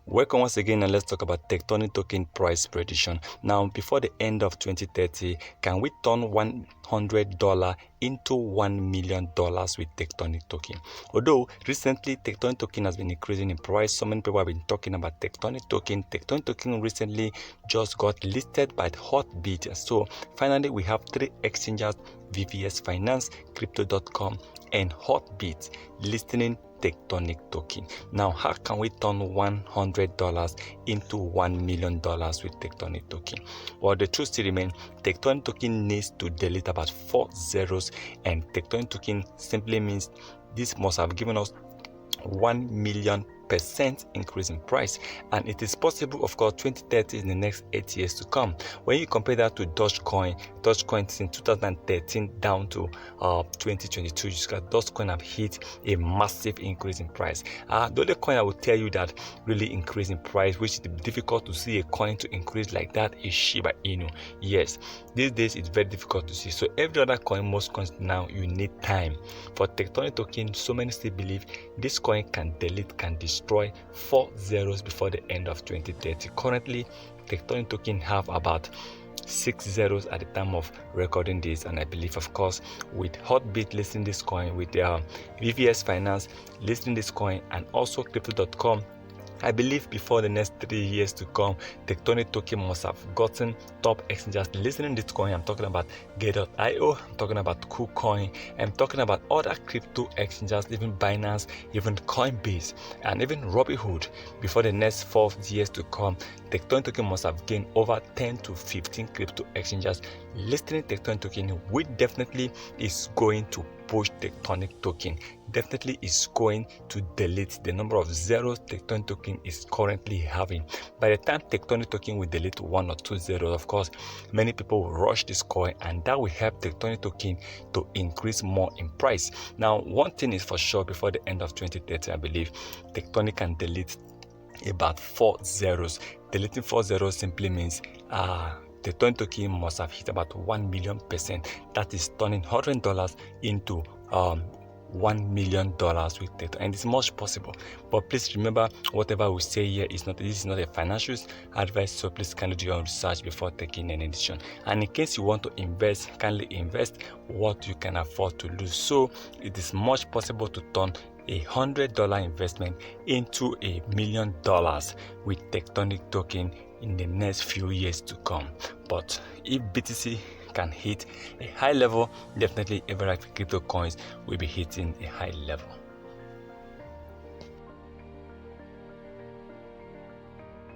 Welcome once again, and let's talk about Tectonic token price prediction. Now, before the end of 2030, can we turn $100 into $1 million with Tectonic token? Although recently Tectonic token has been increasing in price, so many people have been talking about Tectonic token. Tectonic token recently just got listed by the Hotbit. So finally, we have three exchanges: VPS Finance, Crypto.com, and Hotbit listing Tectonic token. Now, how can we turn $100 into $1 million with Tectonic token? Well, the truth still remains: Tectonic token needs to delete about 4 zeros, and Tectonic token simply means this must have given us 1 million% increase in price, and it is possible. Of course, 2030 is in the next 8 years to come. When you compare that to Dogecoin since 2013 down to 2022, you see that Dogecoin have hit a massive increase in price. The only coin I will tell you that really increased in price, which is difficult to see a coin to increase like that, is Shiba Inu. Yes, these days it's very difficult to see. So every other coin, most coins now, you need time. For Tectonic token, so many still believe this coin can destroy 4 zeros before the end of 2030. Currently, Tectonic token have about 6 zeros at the time of recording this, and I believe, of course, with Hotbit listing this coin, with their VPS Finance listing this coin, and also Crypto.com, I believe before the next 3 years to come, Tectonic token must have gotten top exchanges listening this coin. I'm talking about Get.io, I'm talking about Kucoin, I'm talking about other crypto exchanges, even Binance, even Coinbase, and even Robinhood. Before the next 4 years to come, Tectonic token must have gained over 10 to 15 crypto exchanges listing Tectonic token, which definitely is going to push Tectonic token, definitely is going to delete the number of zeros Tectonic token is currently having. By the time Tectonic token will delete 1 or 2 zeros, of course, many people will rush this coin, and that will help Tectonic token to increase more in price. Now, one thing is for sure: before the end of 2030, I believe Tectonic can delete about 4 zeros. Deleting 4 zeros simply means Tectonic token must have hit about 1 million%. That is turning $100 into $1 million with Tectonic, and it's much possible. But please remember, whatever we say here is not, this is not a financial advice, so please kindly do your own research before taking any decision. And in case you want to invest, kindly invest what you can afford to lose. So it is much possible to turn $100 investment into $1 million with Tectonic token in the next few years to come. But if BTC can hit a high level, definitely every crypto coins will be hitting a high level.